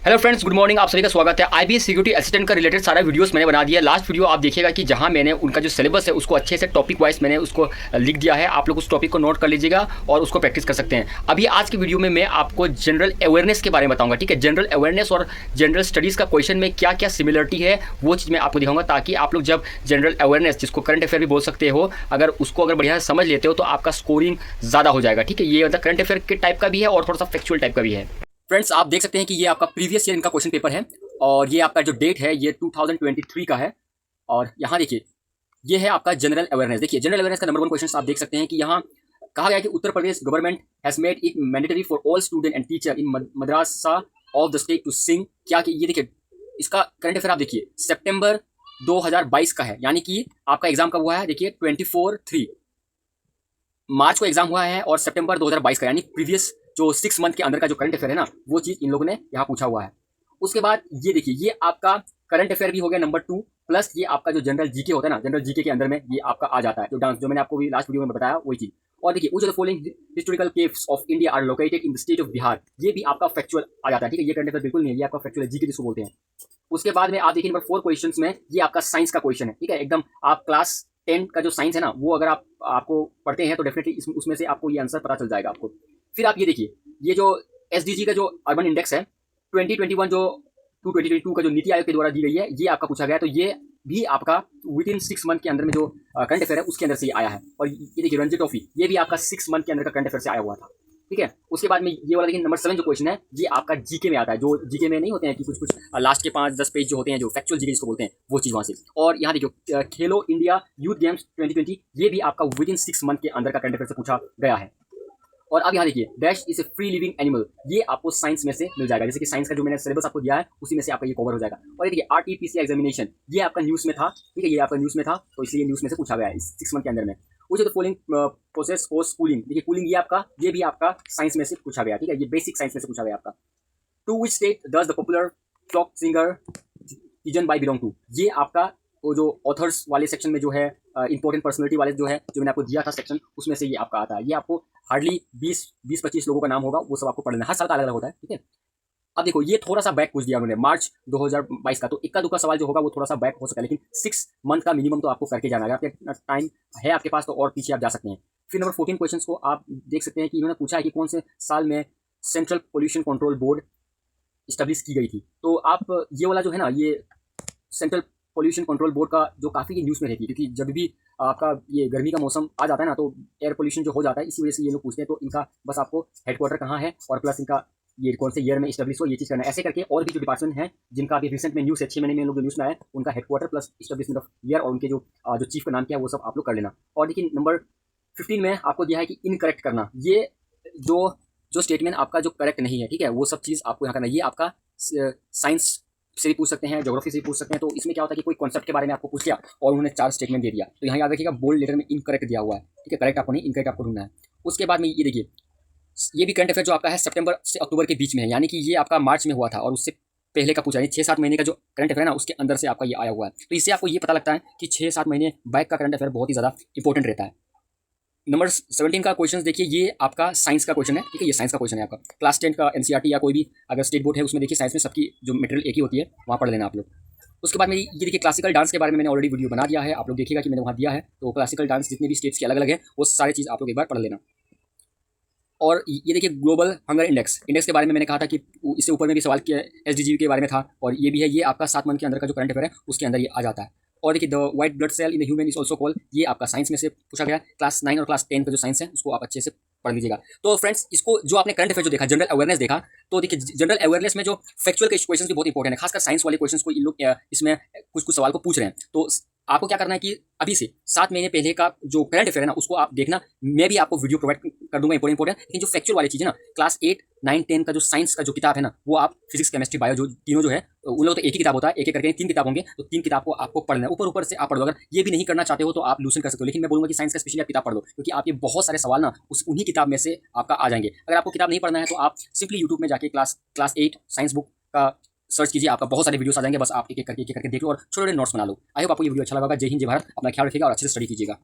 Hello friends, good morning. आप सभी का स्वागत है। आईबीएस सिक्योरिटी असिस्टेंट का रिलेटेड सारा वीडियोस मैंने बना दिया है। लास्ट वीडियो आप देखिएगा कि जहां मैंने उनका जो सिलेबस है उसको अच्छे से टॉपिक वाइज मैंने उसको लिख दिया है। आप लोग उस टॉपिक को नोट कर लीजिएगा और उसको प्रैक्टिस कर सकते हैं। अभी आज की वीडियो में मैं आपको जनरल अवेयरनेस के बारे में बताऊंगा। ठीक है, जनरल अवेयरनेस और जनरल स्टडीज़ का क्वेश्चन में क्या क्या सिमिलरिटी है वो चीज़ मैं आपको दिखाऊंगा, ताकि आप लोग जब जनरल अवेयरनेस, जिसको करंट अफेयर भी बोल सकते हो, अगर बढ़िया से समझ लेते हो तो आपका स्कोरिंग ज़्यादा हो जाएगा। ठीक है, ये मतलब करंट अफेयर के टाइप का भी है और थोड़ा सा फैक्चुअल टाइप का भी है। फ्रेंड्स, आप देख सकते हैं कि ये आपका प्रीवियस ईयर इनका क्वेश्चन पेपर है और ये आपका जो डेट है ये 2023 का है। और यहाँ देखिए, ये है आपका जनरल अवेयरनेस। देखिए, जनरल अवेयरनेस का नंबर 1 क्वेश्चन आप देख सकते हैं कि यहाँ कहा गया कि Uttar Pradesh government has made it mandatory for all student and teacher in madrasa of the state to sing. क्या कि ये देखिए, इसका करंट अफेयर आप देखिए सितंबर 2022 का है, यानी कि आपका एग्जाम कब हुआ है? देखिए 24/3 मार्च को एग्जाम हुआ है और सितंबर 2022 का, यानी प्रीवियस जो 6 मंथ के अंदर का जो करंट अफेयर है ना, वो चीज़ इन लोगों ने यहाँ पूछा हुआ है। उसके बाद ये देखिए, ये आपका करंट अफेयर भी हो गया नंबर 2, प्लस ये आपका जो जनरल जीके होता है ना, जनरल जीके के अंदर में ये आपका आ जाता है, जो मैंने आपको भी लास्ट वीडियो में बताया वही चीज़। और देखिए, which of the following historical caves of India are located in the state of Bihar, ये भी आपका फैक्चुअल आ जाता है। ठीक है, ये करंट अफेयर बिल्कुल नहीं है, ये आपका फैक्चुअल जीके जिसको बोलते हैं। उसके बाद में आप देखिए नंबर 4 क्वेश्चन में ये आपका साइंस का क्वेश्चन है। ठीक है, एकदम आप क्लास 10 का जो साइंस है ना, वो अगर आपको पढ़ते हैं तो डेफिनेटली उसमें से आपको ये आंसर पता चल जाएगा आपको। फिर आप ये देखिए, ये जो एसडीजी का जो अर्बन इंडेक्स है 2021 जो 2022 का जो नीति आयोग के द्वारा दी गई है, ये आपका पूछा गया है। तो ये भी आपका विद इन 6 मंथ के अंदर में जो करंट अफेयर है उसके अंदर से आया है। और ये देखिए रणजी ट्रॉफी, ये भी आपका 6 मंथ के अंदर का करंट अफेयर से आया हुआ था। ठीक है, उसके बाद में ये वाला देखिए नंबर 7 जो क्वेश्चन है, ये आपका जीके में आता है। जो जीके में नहीं होते हैं कि कुछ लास्ट के 5-10 पेज जो होते हैं, जो फैक्चुअल जीके जिसको बोलते हैं, वो चीज़ वहाँ से। और यहाँ देखिए खेलो इंडिया यूथ गेम्स 2020, ये भी आपका विद इन 6 मंथ के अंदर का करंट अफेयर से पूछा गया है। और अब यहाँ देखिए, dash is a free living animal, ये आपको साइंस में से मिल जाएगा। जैसे कि साइंस का जो मैंने सिलेबस आपको दिया है उसी में से आपका ये कवर हो जाएगा। और ये देखिए आरटीपीसीआर एग्जामिनेशन, ये आपका न्यूज़ में था। ठीक है, ये आपका न्यूज़ में था, तो इसलिए न्यूज़ में से पूछा गया है इस 6 मंथ के अंदर में। वो जो फॉलोइंग प्रोसेस कोर्स कूलिंग, देखिए कूलिंग ये भी आपका साइंस में से पूछा गया। ठीक है, ये बेसिक साइंस में से पूछा गया आपका। To which state does the popular folk singer Teejan Bai belong to, ये आपका वो जो ऑथर्स वाले सेक्शन में जो है, इंपॉर्टेंट पर्सनैलिटी वाले जो है, जो मैंने आपको दिया था सेक्शन, उसमें से ये आपका आता है। ये आपको हार्डली 20-25 लोगों का नाम होगा, वो सब आपको पढ़ना है, हर साल का अलग अलग होता है। ठीक है, अब देखो ये थोड़ा सा बैक पूछ दिया उन्होंने मार्च 2022 का, तो इक्का दुक्का सवाल जो होगा वो थोड़ा सा बैक हो सकता है, लेकिन 6 मंथ का मिनिमम तो आपको करके जाना है। आपके टाइम है आपके पास तो और पीछे आप जा सकते हैं। फिर नंबर 14 क्वेश्चन को आप देख सकते हैं कि इन्होंने पूछा है कि कौन से साल में central pollution control board establish की गई थी। तो आप ये वाला जो है ना, ये सेंट्रल पोल्यूशन कंट्रोल बोर्ड का जो काफ़ी न्यूज़ में रहती है, क्योंकि जब भी आपका ये गर्मी का मौसम आ जाता है ना, तो एयर पोल्यूशन जो हो जाता है, इसी वजह से ये लोग पूछते हैं। तो इनका बस आपको हेडक्वार्टर कहाँ है और प्लस इनका ये कौन से ईयर में इस्टेब्लिश हो, ये चीज़ करना है। ऐसे करके और भी जो डिपार्टमेंट है जिनका अभी रिसेंट में न्यूज़ है, 6 महीने में लोग जो न्यूज़ में आए, उनका headquarter plus establishment of year और उनके जो चीफ का नाम क्या है वो सब आप लोग कर लेना। और देखिए नंबर 15 में आपको दिया है कि इनकरेक्ट करना, ये जो स्टेटमेंट आपका जो करेक्ट नहीं है, ठीक है, वो सब चीज़ आपको यहाँ करना है। ये आपका साइंस से भी पूछ सकते हैं, ज्योग्राफी से भी पूछ सकते हैं। तो इसमें क्या होता है कि कोई कॉन्सेप्ट के बारे में आपको पूछ लिया और उन्होंने 4 स्टेटमेंट दे दिया, तो यहाँ याद रखिएगा बोल्ड लेटर में इनकरेक्ट दिया हुआ है। ठीक है, करेक्ट आपको नहीं, इनकरेक्ट आपको ढूंढना है। उसके बाद में ये देखिए, ये भी करंट अफेयर जो आपका है सितंबर से अक्टूबर के बीच में है, यानी कि ये आपका मार्च में हुआ था और उससे पहले का पूछा है। 6-7 महीने का जो करंट अफेयर है ना, उसके अंदर से आपका ये आया हुआ है। तो इससे आपको ये पता लगता है कि 6-7 महीने बैक का करंट अफेयर बहुत ही ज़्यादा इंपॉर्टेंट रहता है। नंबर 17 का क्वेश्चन देखिए, ये आपका साइंस का क्वेश्चन है। ठीक है, ये साइंस का क्वेश्चन है आपका क्लास 10 का एनसीईआरटी या कोई भी अगर स्टेट बोर्ड है उसमें देखिए साइंस में सबकी जो मटेरियल एक ही होती है, वहाँ पढ़ लेना आप लोग। उसके बाद में ये देखिए क्लासिकल डांस के बारे में मैंने ऑलरेडी वीडियो बना दिया है, आप लोग देखिएगा कि मैंने वहाँ दिया है। तो क्लासिकल डांस जितने भी स्टेट्स के अलग अलग है, वो सारी चीज़ आप लोग एक बार पढ़ लेना। और ये देखिए ग्लोबल हंगर इंडेक्स के बारे में मैंने कहा था कि इससे ऊपर में भी सवाल किया, एसडीजी के बारे में था, और ये भी है, ये आपका 7 मंथ के अंदर का जो करंट अफेयर है उसके अंदर ये आ जाता है। और देखिए the white blood cell in the human is also called, ये आपका साइंस में से पूछा गया। क्लास 9 और क्लास 10 का जो साइंस है उसको आप अच्छे से पढ़ लीजिएगा। तो फ्रेंड्स, इसको जो आपने करंट अफेयर जो देखा, जनरल अवेयरनेस देखा, तो देखिए जनरल अवेयरनेस में जो फैक्चुअल के क्वेश्चन भी बहुत इंपॉर्टेंट है, खासकर साइंस वाले क्वेश्चन को इन लोग इसमें कुछ सवाल को पूछ रहे हैं। तो आपको क्या करना है कि अभी से 7 महीने पहले का जो करंट अफेयर है ना, उसको आप देखना। मैं भी आपको वीडियो प्रोवाइड कर दूंगा इंपॉर्टेंट, लेकिन जो फैक्चुअल वाली चीज़ है ना, क्लास 8, 9, 10 का जो साइंस का जो किताब है ना, वो आप फिजिक्स केमिस्ट्री बायो जो तीनों जो है, उन लोग तो एक ही किताब होता है, एक करके 3 किताब होंगे, तो 3 किताब को आपको पढ़ना है। ऊपर से आप पढ़ लो। अगर ये भी नहीं करना चाहते हो तो आप लूसन कर सकते हो, लेकिन मैं बोलूँगा कि साइंस का स्पेशली आप किताब पढ़ लो, क्योंकि आपके बहुत सारे सवाल ना उन्हीं किताब में से आपका आ जाएंगे। अगर आपको किताब नहीं पढ़ना है तो आप सिंपली यूट्यूब में जाके क्लास 8 साइंस बुक का सर्च कीजिए, आपका बहुत सारे वीडियोस आ जाएंगे। बस आप एक एक करके देख लो और छोटे छोटे नोट्स बना लो। आई होप आपको ये वीडियो अच्छा लगा। जय हिंद, जय भारत। अपना ख्याल रखिएगा और अच्छे से स्टडी कीजिएगा।